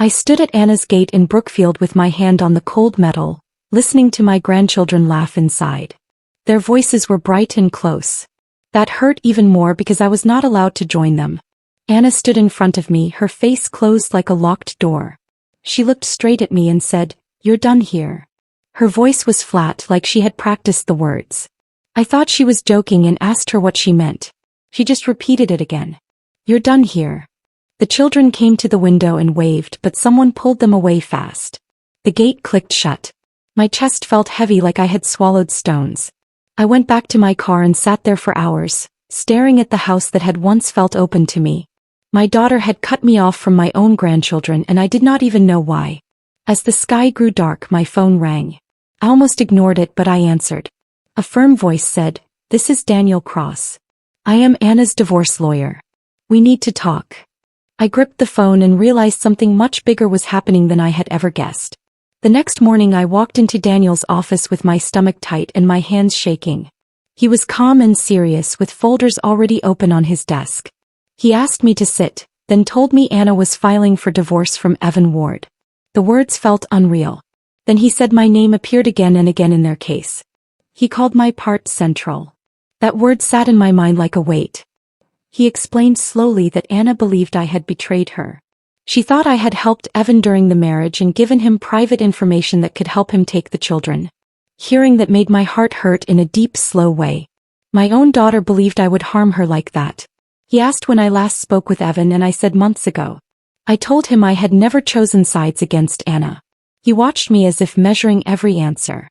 I stood at Anna's gate in Brookfield with my hand on the cold metal, listening to my grandchildren laugh inside. Their voices were bright and close. That hurt even more because I was not allowed to join them. Anna stood in front of me, her face closed like a locked door. She looked straight at me and said, "You're done here." Her voice was flat, like she had practiced the words. I thought she was joking and asked her what she meant. She just repeated it again. "You're done here." The children came to the window and waved, but someone pulled them away fast. The gate clicked shut. My chest felt heavy like I had swallowed stones. I went back to my car and sat there for hours, staring at the house that had once felt open to me. My daughter had cut me off from my own grandchildren and I did not even know why. As the sky grew dark, my phone rang. I almost ignored it, but I answered. A firm voice said, "This is Daniel Cross. I am Anna's divorce lawyer. We need to talk." I gripped the phone and realized something much bigger was happening than I had ever guessed. The next morning I walked into Daniel's office with my stomach tight and my hands shaking. He was calm and serious with folders already open on his desk. He asked me to sit, then told me Anna was filing for divorce from Evan Ward. The words felt unreal. Then he said my name appeared again and again in their case. He called my part central. That word sat in my mind like a weight. He explained slowly that Anna believed I had betrayed her. She thought I had helped Evan during the marriage and given him private information that could help him take the children. Hearing that made my heart hurt in a deep, slow way. My own daughter believed I would harm her like that. He asked when I last spoke with Evan and I said months ago. I told him I had never chosen sides against Anna. He watched me as if measuring every answer.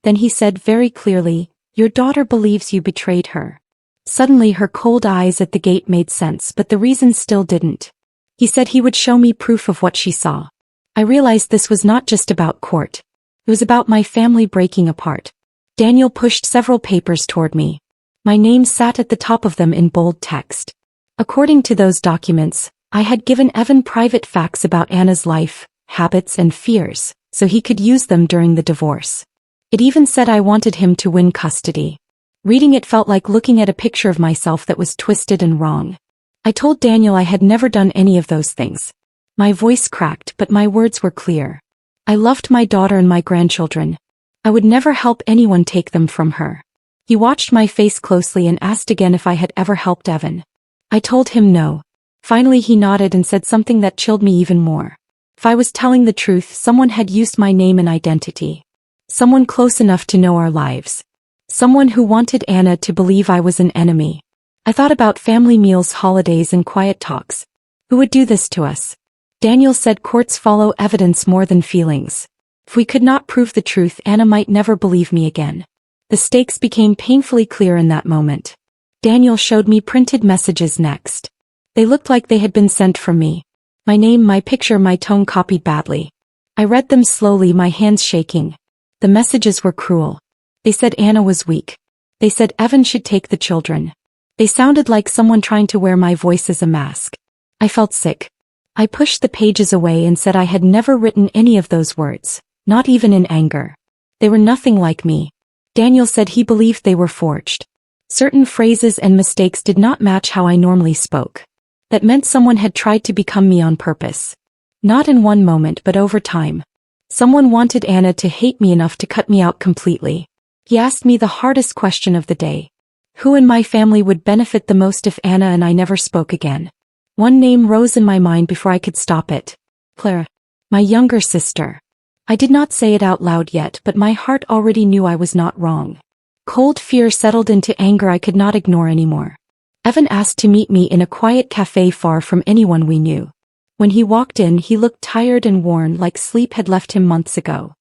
Then he said very clearly, "Your daughter believes you betrayed her." Suddenly her cold eyes at the gate made sense, but the reason still didn't. He said he would show me proof of what she saw. I realized this was not just about court. It was about my family breaking apart. Daniel pushed several papers toward me. My name sat at the top of them in bold text. According to those documents, I had given Evan private facts about Anna's life, habits and fears, so he could use them during the divorce. It even said I wanted him to win custody. Reading it felt like looking at a picture of myself that was twisted and wrong. I told Daniel I had never done any of those things. My voice cracked, but my words were clear. I loved my daughter and my grandchildren. I would never help anyone take them from her. He watched my face closely and asked again if I had ever helped Evan. I told him no. Finally he nodded and said something that chilled me even more. If I was telling the truth, someone had used my name and identity. Someone close enough to know our lives. Someone who wanted Anna to believe I was an enemy. I thought about family meals, holidays and quiet talks. Who would do this to us? Daniel said courts follow evidence more than feelings. If we could not prove the truth, Anna might never believe me again. The stakes became painfully clear in that moment. Daniel showed me printed messages next. They looked like they had been sent from me. My name, my picture, my tone copied badly. I read them slowly, my hands shaking. The messages were cruel. They said Anna was weak. They said Evan should take the children. They sounded like someone trying to wear my voice as a mask. I felt sick. I pushed the pages away and said I had never written any of those words, not even in anger. They were nothing like me. Daniel said he believed they were forged. Certain phrases and mistakes did not match how I normally spoke. That meant someone had tried to become me on purpose. Not in one moment, but over time. Someone wanted Anna to hate me enough to cut me out completely. He asked me the hardest question of the day. Who in my family would benefit the most if Anna and I never spoke again? One name rose in my mind before I could stop it. Clara. My younger sister. I did not say it out loud yet, but my heart already knew I was not wrong. Cold fear settled into anger I could not ignore anymore. Evan asked to meet me in a quiet cafe far from anyone we knew. When he walked in, he looked tired and worn, like sleep had left him months ago.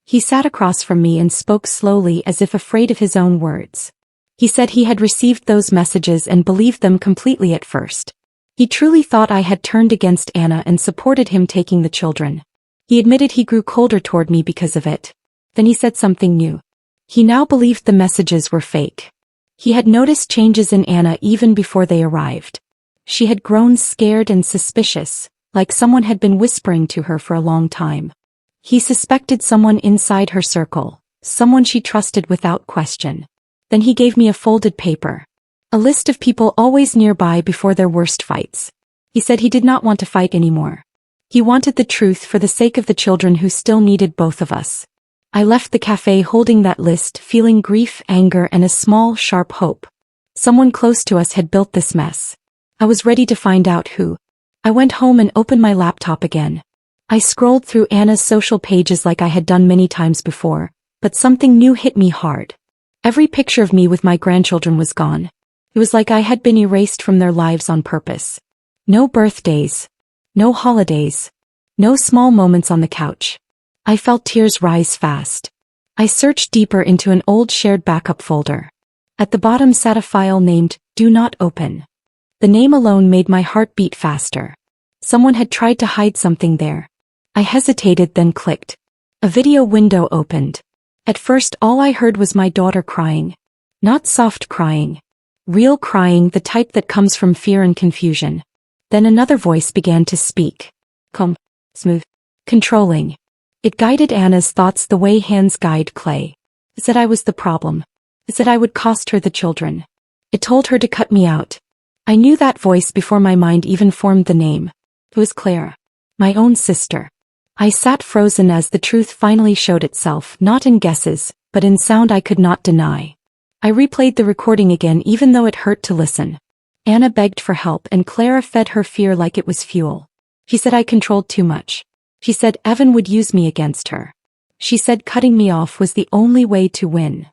He sat across from me and spoke slowly as if afraid of his own words. He said he had received those messages and believed them completely at first. He truly thought I had turned against Anna and supported him taking the children. He admitted he grew colder toward me because of it. Then he said something new. He now believed the messages were fake. He had noticed changes in Anna even before they arrived. She had grown scared and suspicious, like someone had been whispering to her for a long time. He suspected someone inside her circle, someone she trusted without question. Then he gave me a folded paper. A list of people always nearby before their worst fights. He said he did not want to fight anymore. He wanted the truth for the sake of the children who still needed both of us. I left the cafe holding that list, feeling grief, anger, and a small, sharp hope. Someone close to us had built this mess. I was ready to find out who. I went home and opened my laptop again. I scrolled through Anna's social pages like I had done many times before, but something new hit me hard. Every picture of me with my grandchildren was gone. It was like I had been erased from their lives on purpose. No birthdays. No holidays. No small moments on the couch. I felt tears rise fast. I searched deeper into an old shared backup folder. At the bottom sat a file named, "Do Not Open." The name alone made my heart beat faster. Someone had tried to hide something there. I hesitated, then clicked. A video window opened. At first all I heard was my daughter crying. Not soft crying. Real crying, the type that comes from fear and confusion. Then another voice began to speak. Calm, smooth, controlling. It guided Anna's thoughts the way hands guide clay. It said I was the problem. It said I would cost her the children. It told her to cut me out. I knew that voice before my mind even formed the name. It was Clara. My own sister. I sat frozen as the truth finally showed itself, not in guesses, but in sound I could not deny. I replayed the recording again even though it hurt to listen. Anna begged for help and Clara fed her fear like it was fuel. She said I controlled too much. She said Evan would use me against her. She said cutting me off was the only way to win.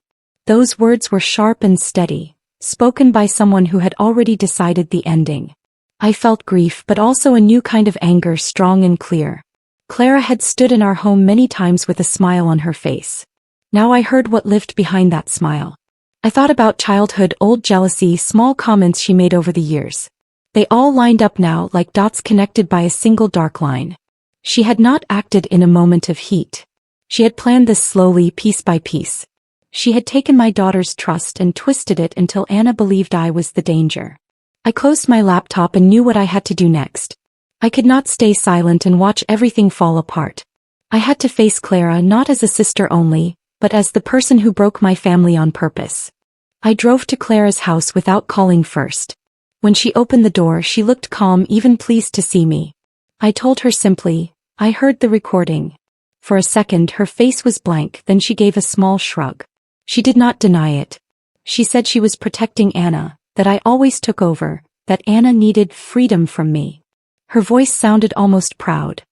Those words were sharp and steady, spoken by someone who had already decided the ending. I felt grief but also a new kind of anger, strong and clear. Clara had stood in our home many times with a smile on her face. Now I heard what lived behind that smile. I thought about childhood, old jealousy, small comments she made over the years. They all lined up now like dots connected by a single dark line. She had not acted in a moment of heat. She had planned this slowly, piece by piece. She had taken my daughter's trust and twisted it until Anna believed I was the danger. I closed my laptop and knew what I had to do next. I could not stay silent and watch everything fall apart. I had to face Clara not as a sister only, but as the person who broke my family on purpose. I drove to Clara's house without calling first. When she opened the door, she looked calm, even pleased to see me. I told her simply, I heard the recording. For a second her face was blank, then she gave a small shrug. She did not deny it. She said she was protecting Anna, that I always took over, that Anna needed freedom from me. Her voice sounded almost proud.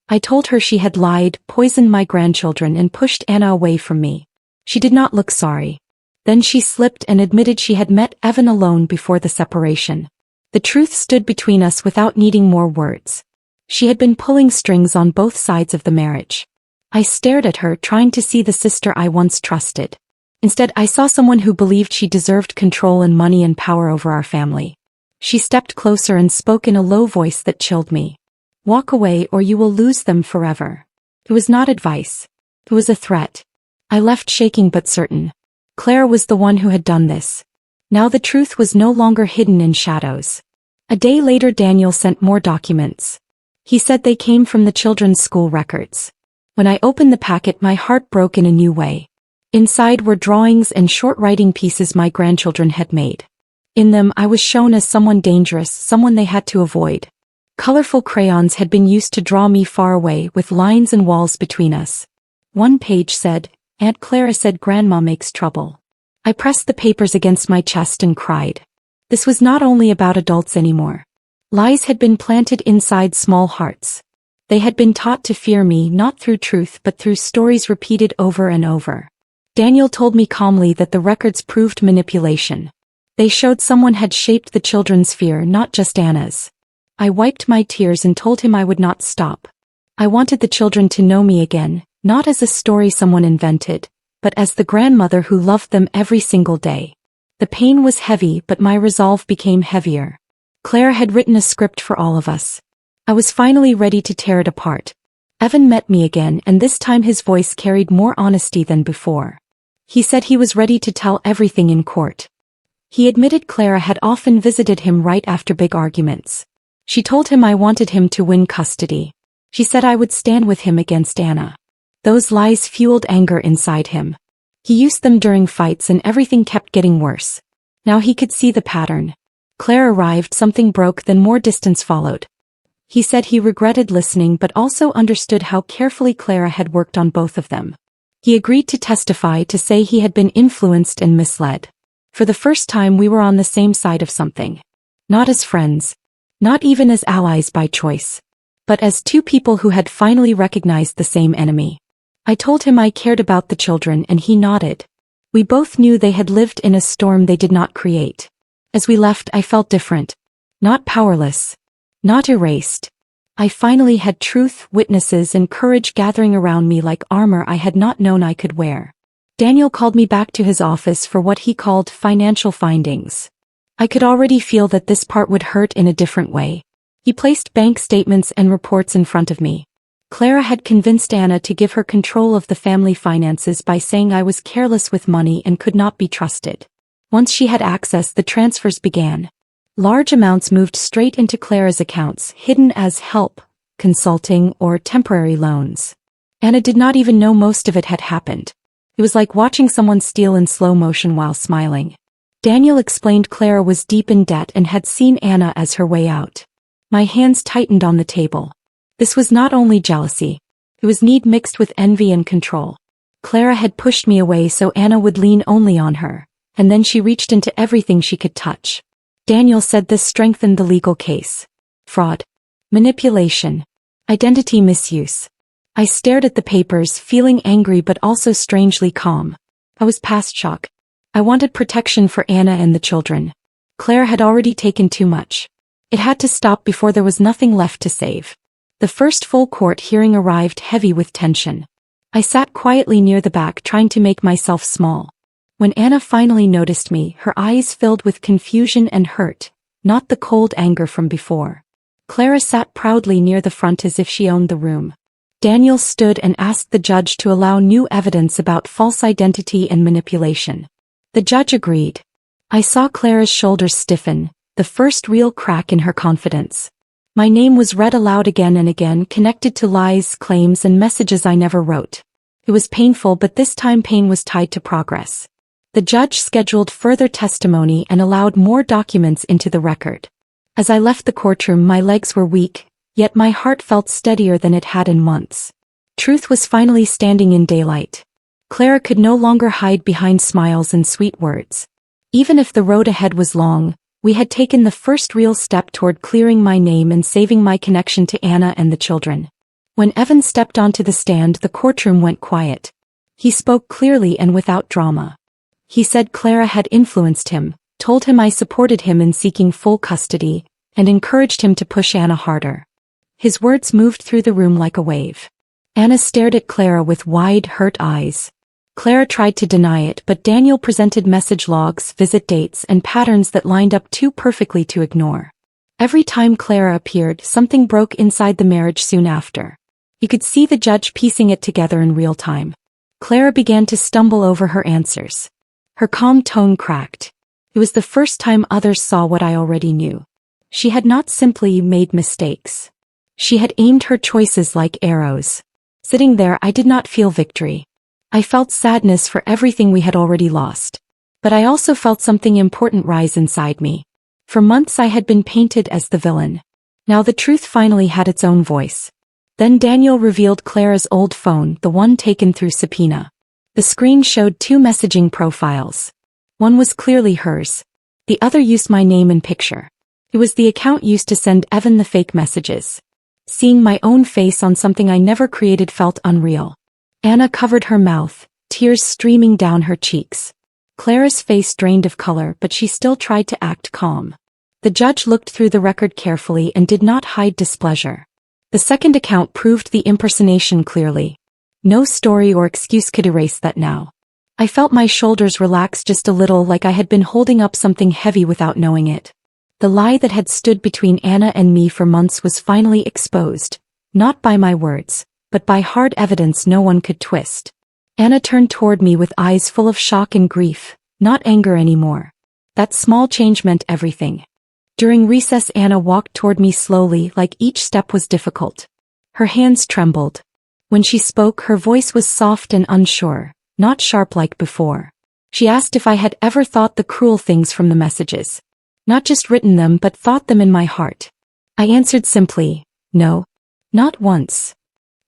I told her she had lied, poisoned my grandchildren and pushed Anna away from me. She did not look sorry. Then she slipped and admitted she had met Evan alone before the separation. The truth stood between us without needing more words. She had been pulling strings on both sides of the marriage. I stared at her, trying to see the sister I once trusted. Instead, I saw someone who believed she deserved control and money and power over our family. She stepped closer and spoke in a low voice that chilled me. Walk away or you will lose them forever. It was not advice. It was a threat. I left shaking but certain. Claire was the one who had done this. Now the truth was no longer hidden in shadows. A day later Daniel sent more documents. He said they came from the children's school records. When I opened the packet, my heart broke in a new way. Inside were drawings and short writing pieces my grandchildren had made. In them I was shown as someone dangerous, someone they had to avoid. Colorful crayons had been used to draw me far away, with lines and walls between us. One page said, Aunt Clara said Grandma makes trouble. I pressed the papers against my chest and cried. This was not only about adults anymore. Lies had been planted inside small hearts. They had been taught to fear me not through truth but through stories repeated over and over. Daniel told me calmly that the records proved manipulation. They showed someone had shaped the children's fear, not just Anna's. I wiped my tears and told him I would not stop. I wanted the children to know me again, not as a story someone invented, but as the grandmother who loved them every single day. The pain was heavy, but my resolve became heavier. Claire had written a script for all of us. I was finally ready to tear it apart. Evan met me again, and this time his voice carried more honesty than before. He said he was ready to tell everything in court. He admitted Clara had often visited him right after big arguments. She told him I wanted him to win custody. She said I would stand with him against Anna. Those lies fueled anger inside him. He used them during fights and everything kept getting worse. Now he could see the pattern. Claire arrived, something broke, then more distance followed. He said he regretted listening but also understood how carefully Clara had worked on both of them. He agreed to testify to say he had been influenced and misled. For the first time we were on the same side of something. Not as friends. Not even as allies by choice. But as two people who had finally recognized the same enemy. I told him I cared about the children and he nodded. We both knew they had lived in a storm they did not create. As we left I felt different. Not powerless. Not erased. I finally had truth, witnesses and courage gathering around me like armor I had not known I could wear. Daniel called me back to his office for what he called financial findings. I could already feel that this part would hurt in a different way. He placed bank statements and reports in front of me. Clara had convinced Anna to give her control of the family finances by saying I was careless with money and could not be trusted. Once she had access, the transfers began. Large amounts moved straight into Clara's accounts, hidden as help, consulting, or temporary loans. Anna did not even know most of it had happened. It was like watching someone steal in slow motion while smiling. Daniel explained Clara was deep in debt and had seen Anna as her way out. My hands tightened on the table. This was not only jealousy. It was need mixed with envy and control. Clara had pushed me away so Anna would lean only on her, and then she reached into everything she could touch. Daniel said this strengthened the legal case. Fraud. Manipulation. Identity misuse. I stared at the papers, feeling angry but also strangely calm. I was past shock. I wanted protection for Anna and the children. Clara had already taken too much. It had to stop before there was nothing left to save. The first full court hearing arrived heavy with tension. I sat quietly near the back trying to make myself small. When Anna finally noticed me, her eyes filled with confusion and hurt, not the cold anger from before. Clara sat proudly near the front as if she owned the room. Daniel stood and asked the judge to allow new evidence about false identity and manipulation. The judge agreed. I saw Clara's shoulders stiffen, the first real crack in her confidence. My name was read aloud again and again, connected to lies, claims, and messages I never wrote. It was painful, but this time pain was tied to progress. The judge scheduled further testimony and allowed more documents into the record. As I left the courtroom, my legs were weak, yet my heart felt steadier than it had in months. Truth was finally standing in daylight. Clara could no longer hide behind smiles and sweet words. Even if the road ahead was long, we had taken the first real step toward clearing my name and saving my connection to Anna and the children. When Evan stepped onto the stand, the courtroom went quiet. He spoke clearly and without drama. He said Clara had influenced him, told him I supported him in seeking full custody, and encouraged him to push Anna harder. His words moved through the room like a wave. Anna stared at Clara with wide, hurt eyes. Clara tried to deny it, but Daniel presented message logs, visit dates, and patterns that lined up too perfectly to ignore. Every time Clara appeared, something broke inside the marriage soon after. You could see the judge piecing it together in real time. Clara began to stumble over her answers. Her calm tone cracked. It was the first time others saw what I already knew. She had not simply made mistakes. She had aimed her choices like arrows. Sitting there, I did not feel victory. I felt sadness for everything we had already lost. But I also felt something important rise inside me. For months I had been painted as the villain. Now the truth finally had its own voice. Then Daniel revealed Clara's old phone, the one taken through subpoena. The screen showed two messaging profiles. One was clearly hers. The other used my name and picture. It was the account used to send Evan the fake messages. Seeing my own face on something I never created felt unreal. Anna covered her mouth, tears streaming down her cheeks. Clara's face drained of color, but she still tried to act calm. The judge looked through the record carefully and did not hide displeasure. The second account proved the impersonation clearly. No story or excuse could erase that now. I felt my shoulders relax just a little, like I had been holding up something heavy without knowing it. The lie that had stood between Anna and me for months was finally exposed, not by my words, but by hard evidence no one could twist. Anna turned toward me with eyes full of shock and grief, not anger anymore. That small change meant everything. During recess, Anna walked toward me slowly, like each step was difficult. Her hands trembled. When she spoke, her voice was soft and unsure, not sharp like before. She asked if I had ever thought the cruel things from the messages. Not just written them, but thought them in my heart. I answered simply, No. Not once.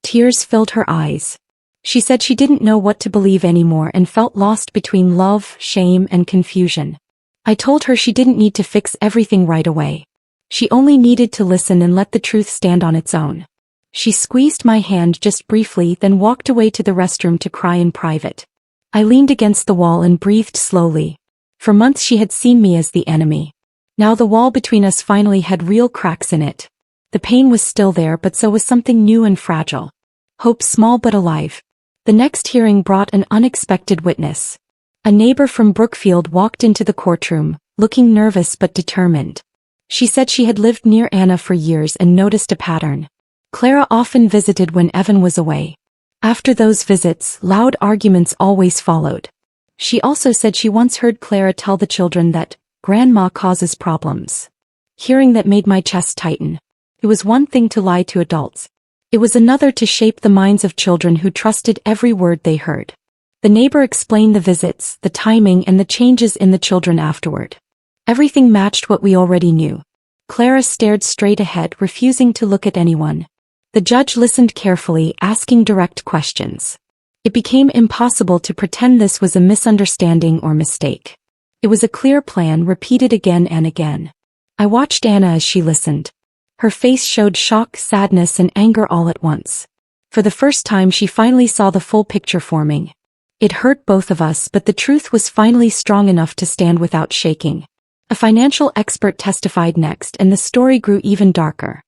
Tears filled her eyes. She said she didn't know what to believe anymore and felt lost between love, shame, and confusion. I told her she didn't need to fix everything right away. She only needed to listen and let the truth stand on its own. She squeezed my hand just briefly, then walked away to the restroom to cry in private. I leaned against the wall and breathed slowly. For months she had seen me as the enemy. Now the wall between us finally had real cracks in it. The pain was still there, but so was something new and fragile. Hope, small but alive. The next hearing brought an unexpected witness. A neighbor from Brookfield walked into the courtroom, looking nervous but determined. She said she had lived near Anna for years and noticed a pattern. Clara often visited when Evan was away. After those visits, loud arguments always followed. She also said she once heard Clara tell the children that Grandma causes problems. Hearing that made my chest tighten. It was one thing to lie to adults. It was another to shape the minds of children who trusted every word they heard. The neighbor explained the visits, the timing, and the changes in the children afterward. Everything matched what we already knew. Clara stared straight ahead, refusing to look at anyone. The judge listened carefully, asking direct questions. It became impossible to pretend this was a misunderstanding or mistake. It was a clear plan, repeated again and again. I watched Anna as she listened. Her face showed shock, sadness, and anger all at once. For the first time she finally saw the full picture forming. It hurt both of us, but the truth was finally strong enough to stand without shaking. A financial expert testified next, and the story grew even darker.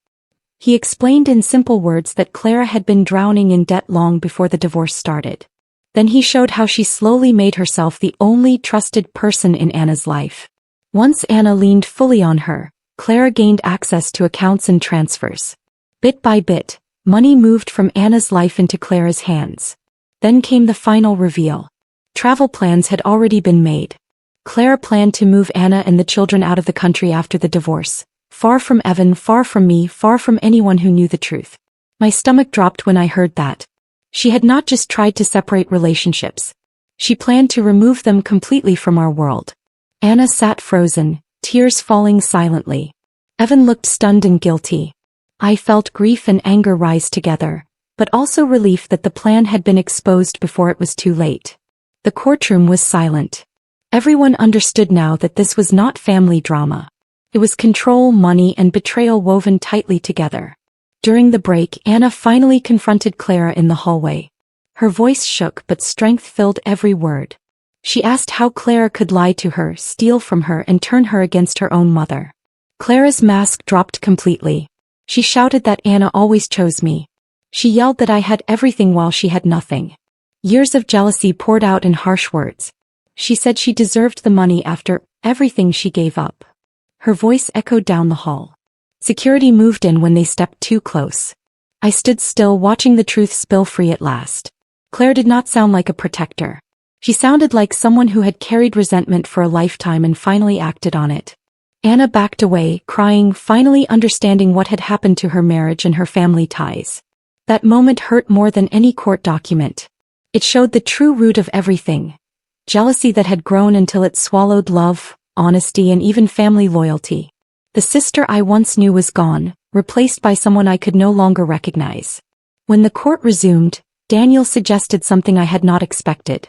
He explained in simple words that Clara had been drowning in debt long before the divorce started. Then he showed how she slowly made herself the only trusted person in Anna's life. Once Anna leaned fully on her, Clara gained access to accounts and transfers. Bit by bit, money moved from Anna's life into Clara's hands. Then came the final reveal. Travel plans had already been made. Clara planned to move Anna and the children out of the country after the divorce. Far from Evan, far from me, far from anyone who knew the truth. My stomach dropped when I heard that. She had not just tried to separate relationships. She planned to remove them completely from our world. Anna sat frozen, tears falling silently. Evan looked stunned and guilty. I felt grief and anger rise together, but also relief that the plan had been exposed before it was too late. The courtroom was silent. Everyone understood now that this was not family drama. It was control, money, and betrayal woven tightly together. During the break, Anna finally confronted Clara in the hallway. Her voice shook, but strength filled every word. She asked how Clara could lie to her, steal from her, and turn her against her own mother. Clara's mask dropped completely. She shouted that Anna always chose me. She yelled that I had everything while she had nothing. Years of jealousy poured out in harsh words. She said she deserved the money after everything she gave up. Her voice echoed down the hall. Security moved in when they stepped too close. I stood still, watching the truth spill free at last. Claire did not sound like a protector. She sounded like someone who had carried resentment for a lifetime and finally acted on it. Anna backed away, crying, finally understanding what had happened to her marriage and her family ties. That moment hurt more than any court document. It showed the true root of everything. Jealousy that had grown until it swallowed love, honesty, and even family loyalty. The sister I once knew was gone, replaced by someone I could no longer recognize. When the court resumed, Daniel suggested something I had not expected.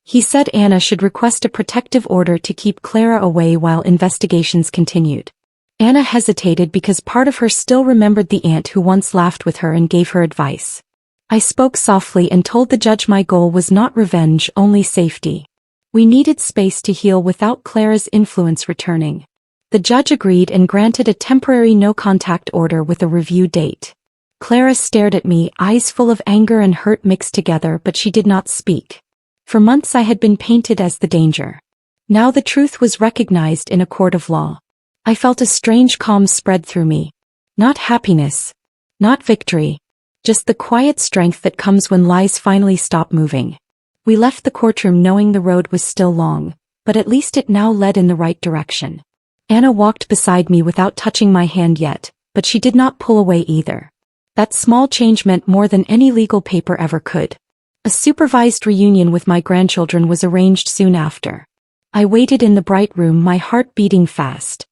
He said Anna should request a protective order to keep Clara away while investigations continued. Anna hesitated because part of her still remembered the aunt who once laughed with her and gave her advice. I spoke softly and told the judge my goal was not revenge, only safety. We needed space to heal without Clara's influence returning. The judge agreed and granted a temporary no-contact order with a review date. Clara stared at me, eyes full of anger and hurt mixed together, but she did not speak. For months I had been painted as the danger. Now the truth was recognized in a court of law. I felt a strange calm spread through me. Not happiness. Not victory. Just the quiet strength that comes when lies finally stop moving. We left the courtroom knowing the road was still long, but at least it now led in the right direction. Anna walked beside me without touching my hand yet, but she did not pull away either. That small change meant more than any legal paper ever could. A supervised reunion with my grandchildren was arranged soon after. I waited in the bright room, my heart beating fast.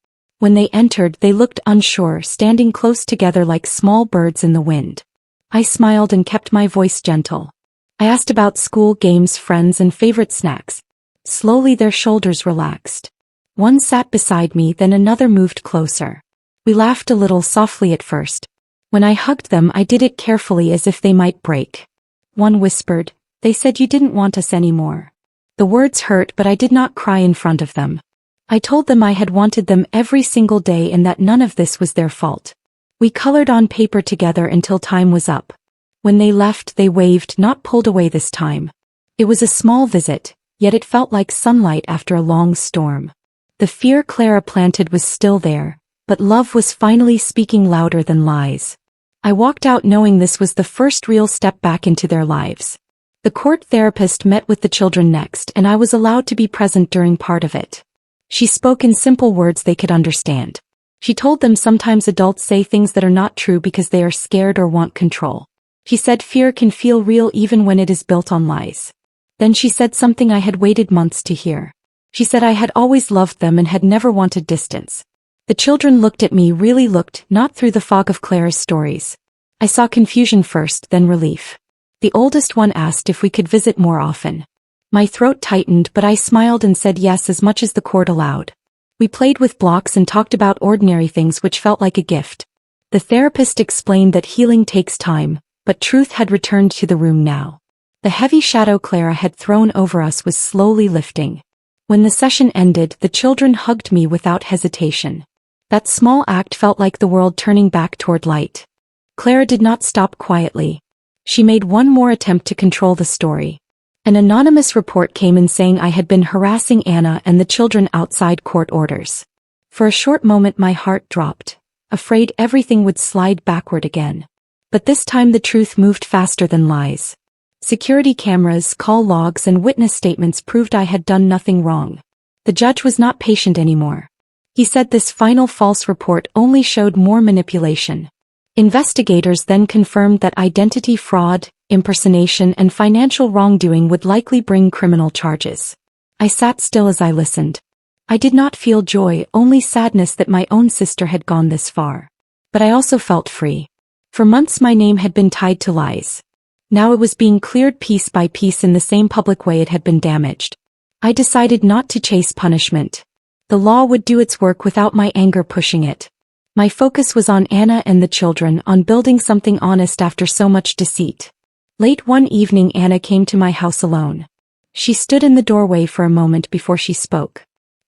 When they entered, they looked unsure, standing close together like small birds in the wind. I smiled and kept my voice gentle. I asked about school, games, friends, and favorite snacks. Slowly their shoulders relaxed. One sat beside me, then another moved closer. We laughed a little softly at first. When I hugged them, I did it carefully as if they might break. One whispered, "They said you didn't want us anymore." The words hurt, but I did not cry in front of them. I told them I had wanted them every single day and that none of this was their fault. We colored on paper together until time was up. When they left, they waved, not pulled away this time. It was a small visit, yet it felt like sunlight after a long storm. The fear Clara planted was still there, but love was finally speaking louder than lies. I walked out knowing this was the first real step back into their lives. The court therapist met with the children next, and I was allowed to be present during part of it. She spoke in simple words they could understand. She told them sometimes adults say things that are not true because they are scared or want control. She said fear can feel real even when it is built on lies. Then she said something I had waited months to hear. She said I had always loved them and had never wanted distance. The children looked at me, really looked, not through the fog of Clara's stories. I saw confusion first, then relief. The oldest one asked if we could visit more often. My throat tightened, but I smiled and said yes as much as the court allowed. We played with blocks and talked about ordinary things which felt like a gift. The therapist explained that healing takes time, but truth had returned to the room now. The heavy shadow Clara had thrown over us was slowly lifting. When the session ended, the children hugged me without hesitation. That small act felt like the world turning back toward light. Clara did not stop quietly. She made one more attempt to control the story. An anonymous report came in saying I had been harassing Anna and the children outside court orders. For a short moment my heart dropped, afraid everything would slide backward again. But this time the truth moved faster than lies. Security cameras, call logs, and witness statements proved I had done nothing wrong. The judge was not patient anymore. He said this final false report only showed more manipulation. Investigators then confirmed that identity fraud, impersonation, and financial wrongdoing would likely bring criminal charges. I sat still as I listened. I did not feel joy, only sadness that my own sister had gone this far. But I also felt free. For months my name had been tied to lies. Now it was being cleared piece by piece in the same public way it had been damaged. I decided not to chase punishment. The law would do its work without my anger pushing it. My focus was on Anna and the children, on building something honest after so much deceit. Late one evening Anna came to my house alone. She stood in the doorway for a moment before she spoke.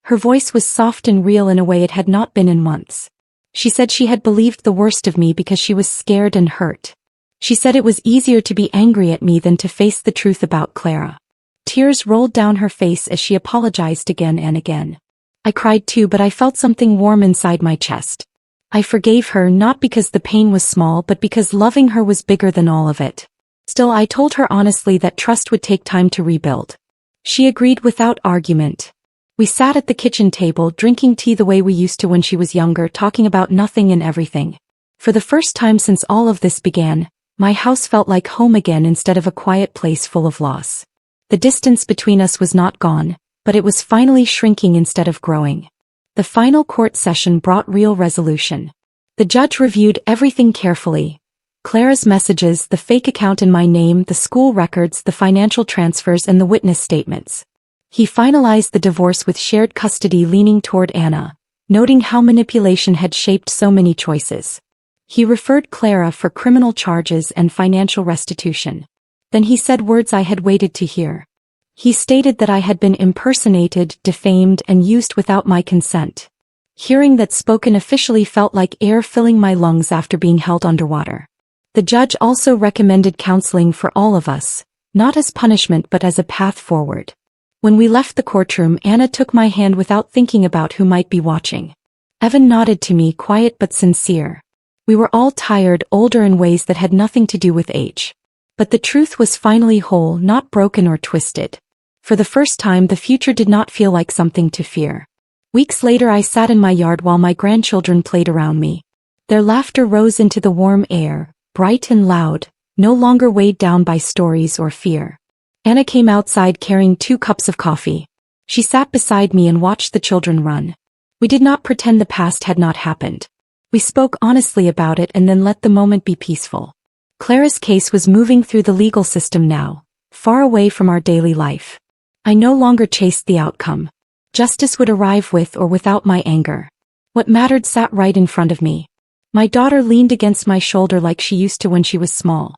Her voice was soft and real in a way it had not been in months. She said she had believed the worst of me because she was scared and hurt. She said it was easier to be angry at me than to face the truth about Clara. Tears rolled down her face as she apologized again and again. I cried too, but I felt something warm inside my chest. I forgave her, not because the pain was small but because loving her was bigger than all of it. Still, I told her honestly that trust would take time to rebuild. She agreed without argument. We sat at the kitchen table drinking tea the way we used to when she was younger, talking about nothing and everything. For the first time since all of this began, my house felt like home again instead of a quiet place full of loss. The distance between us was not gone, but it was finally shrinking instead of growing. The final court session brought real resolution. The judge reviewed everything carefully. Clara's messages, the fake account in my name, the school records, the financial transfers, and the witness statements. He finalized the divorce with shared custody, leaning toward Anna, noting how manipulation had shaped so many choices. He referred Clara for criminal charges and financial restitution. Then he said words I had waited to hear. He stated that I had been impersonated, defamed, and used without my consent. Hearing that spoken officially felt like air filling my lungs after being held underwater. The judge also recommended counseling for all of us, not as punishment but as a path forward. When we left the courtroom, Anna took my hand without thinking about who might be watching. Evan nodded to me, quiet but sincere. We were all tired, older in ways that had nothing to do with age. But the truth was finally whole, not broken or twisted. For the first time, the future did not feel like something to fear. Weeks later I sat in my yard while my grandchildren played around me. Their laughter rose into the warm air, bright and loud, no longer weighed down by stories or fear. Anna came outside carrying 2 cups of coffee. She sat beside me and watched the children run. We did not pretend the past had not happened. We spoke honestly about it and then let the moment be peaceful. Clara's case was moving through the legal system now, far away from our daily life. I no longer chased the outcome. Justice would arrive with or without my anger. What mattered sat right in front of me. My daughter leaned against my shoulder like she used to when she was small.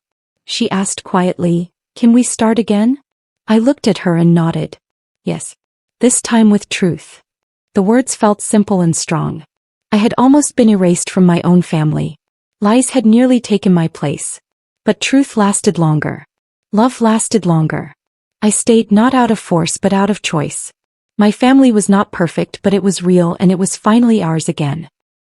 She asked quietly, "Can we start again?" I looked at her and nodded. Yes. This time with truth. The words felt simple and strong. I had almost been erased from my own family. Lies had nearly taken my place. But truth lasted longer. Love lasted longer. I stayed not out of force but out of choice. My family was not perfect, but it was real and it was finally ours again.